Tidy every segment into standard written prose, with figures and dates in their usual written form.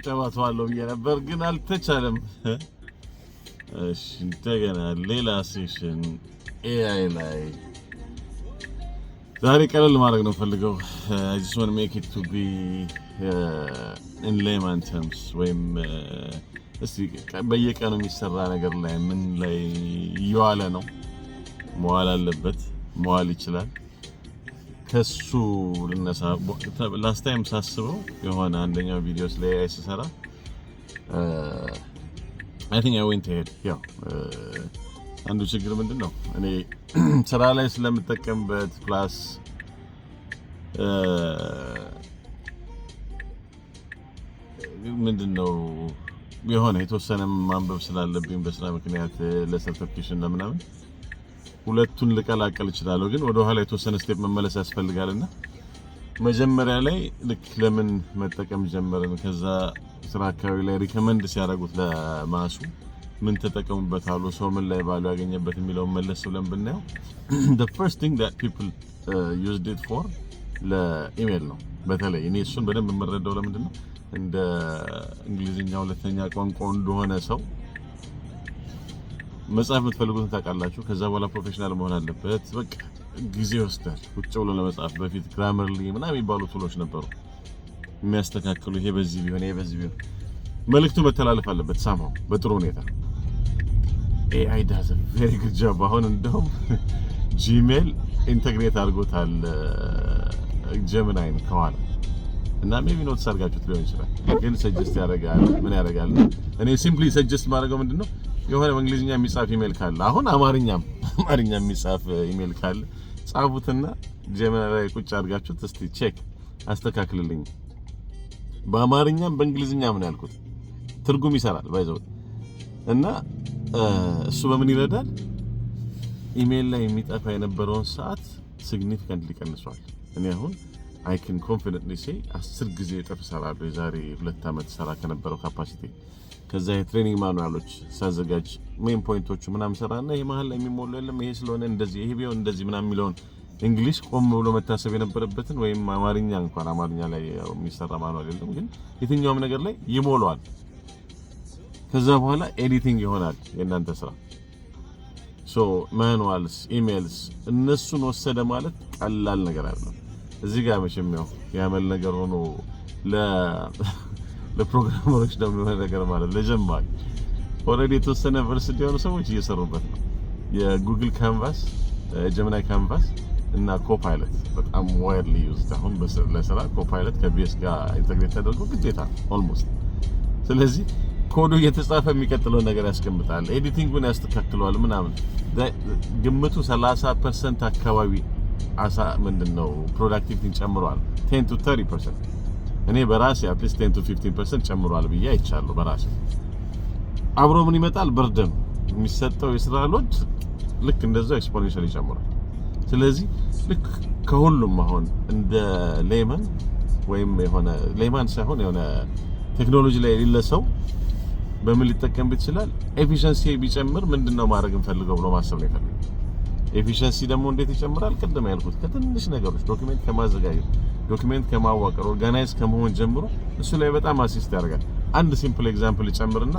ጭብጨባ ተዋለው ብዬ ነበር ግን አልተቻለም። እሺ እንደገና ሌላ ሴሽን AI ላይ ዛሬ ቀለል ማድረግ ነው ፈልገው I just want to make it to be in layman terms ወይም እስቲ በየቀኑ የሚሰራ ነገር ላይ ምን ላይ ይዋለ ነው መዋል አለበት መዋል ይችላል ከሱ ልነሳ ላስት ታይም ሳስበው የሆነ አንደኛው ቪዲዮስ ላይ አይሰራ I think I went ahead ያው አንዱ ችግር ምንድነው እኔ ስራ ላይ ስለምጠቀምበት ፕላስ ምንድነው የሆነ የተወሰነ ማንበብ ስላለብኝ በስራ ምክንያት ለሰርቲፊኬሽን ለምናምን ሁለቱን ልቀላቀል እችላለሁ ግን ወደ ኋላ የተወሰነ ስቴፕ መመለስ ያስፈልጋልና መጀመሪያ ላይ ልክ ለምን መጠቀም ጀመርን ከዛ ስራ አካባቢ ላይ ሪከመንድ ሲያደርጉት ለማሱ ምን ተጠቀሙበት አሉ ሰው ምን ላይ ባሉ ያገኘበት የሚለው መለስ ብለን ብናየው the first thing that people used it for ለኢሜል ነው በተለይ እኔ እሱን በደንብ የምረዳው ለምንድነው እንደ እንግሊዝኛ ሁለተኛ ቋንቋ እንደሆነ ሰው መጻፍ የምትፈልጉትን ታውቃላችሁ ከዛ በኋላ ፕሮፌሽናል መሆን አለበት በቃ ጊዜ ወስዳል ቁጭ ብሎ ለመጻፍ በፊት ግራመርሊ ምናምን የሚባሉ ቱሎች ነበሩ የሚያስተካክሉ ይሄ በዚህ ቢሆን መልእክቱ መተላለፍ አለበት ሳማው በጥሩ ሁኔታ AI does a very good job አሁን እንደውም Gmail ኢንተግሬት አድርጎታል ጀሚናይን ከኋላ እና ሜቢ ኖት ሰርጋችሁት ሊሆን ይችላል ግን ሰጀስት ያደርጋል ምን ያደርጋል እኔ ሲምፕሊ ሰጀስት ማድረገው ምንድነው የሆነ በእንግሊዝኛ የሚጻፍ ኢሜል ካለ አሁን አማርኛ የሚጻፍ ኢሜል ካለ ጻፉትና ጀሚናይ ላይ ቁጭ አድርጋችሁት እስቲ ቼክ አስተካክልልኝ በአማርኛም በእንግሊዝኛም ነው ያልኩት ትርጉም ይሰራል ባይዘው እና እሱ በምን ይረዳል ኢሜል ላይ የሚጠፋ የነበረውን ሰዓት ሲግኒፊካንትሊ ቀንሷል እኔ አሁን I can confidently say 10 ጊዜ እጥፍ ሰራለሁ የዛሬ 2 አመት ሰራ ከነበረው ካፓሲቲ ከዛ የትሬኒንግ ማኑዋሎች ሳዘጋጅ ሜን ፖይንቶቹ ምናምን ሰራና ይሄ መሃል ላይ የሚሞሉ የለም ይሄ ስለሆነ እንደዚህ ይሄ ቢሆን እንደዚህ ምናምን የሚለውን እንግሊዝ ቆም ብሎ መታሰብ የነበረበትን ወይም አማርኛ ላይ የሚሰራ ማኑዋል የለም ግን የትኛውም ነገር ላይ ይሞላዋል ከዛ በኋላ ኤዲቲንግ ይሆናል የእናንተ ስራ ሶ ማኑዋልስ ኢሜልስ እነሱን ወሰደ ማለት ቀላል ነገር አይደለም እዚህ ጋር መቼም ያመል ነገር ሆኖ ለፕሮግራመሮች ደግሞ የሆነ ነገር ማለት ለጀማሪ ኦሬዲ የተወሰነ ቨርሲቲ የሆኑ ሰዎች እየሰሩበት ነው የጉግል ካንቫስ ጀሚናይ ካንቫስ እና ኮፓይለት በጣም ዋይድሊ ዩዝድ አሁን ለስራ ኮፓይለት ከቢኤስ ጋር ኢንተግሬት ተደርጎ ግዴታ ኦልሞስት ስለዚህ ኮዱ እየተጻፈ የሚቀጥለው ነገር ያስቀምጣል ኤዲቲንጉን ያስተካክለዋል ምናምን ግምቱ 30% አካባቢ ምንድነው ፕሮዳክቲቪቲን ጨምሯል 10 to 30% እኔ በራሴ አትሊስት 10 to 15% ጨምሯል ብዬ አይቻለሁ በራሴ አብሮ ምን ይመጣል በርደም የሚሰጠው የስራ ሎድ ልክ እንደዛው ኤክስፖኔንሻሊ ጨምሯል ስለዚህ ልክ ከሁሉም አሁን እንደ ሌማን ወይም የሆነ ሌማን ሳይሆን የሆነ ቴክኖሎጂ ላይ የሌለ ሰው በምን ሊጠቀም ይችላል ኤፊሺየንሲ ቢጨምር ምንድነው ማድረግ እንፈልገው ብሎ ማሰብ ነው ይፈልጋል ኤፊሺየንሲ ደግሞ እንዴት ይጨምራል ቀደም ያልኩት ከትንሽ ነገሮች ዶክመንት ከማዘጋጀት ዶክመንት ከማዋቀር ኦርጋናይዝ ከመሆን ጀምሮ እሱ ላይ በጣም አሲስት ያደርጋል አንድ ሲምፕል ኤግዛምፕል ጨምርና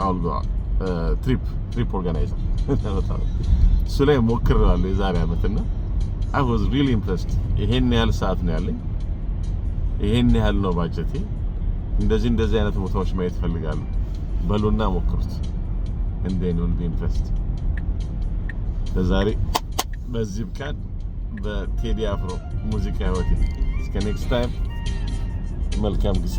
አውልጋ ትሪፕ ኦርጋናይዘር እሱ ላይ ሞክሬዋለሁ የዛሬ አመትና I was really impressed ይሄን ያህል ሰዓት ነው ያለኝ ይሄን ያህል ነው ባጀቴ እንደዚህ አይነት ቦታዎች ማየት ፈልጋለሁ በሉና ሞክሩት and then you'll be impressed ለዛሬ በዚህ ብቻ በቴዲ አፍሮ ሙዚቃ ህይወቴ እስከ ኔክስት ታይም መልካም ጊዜ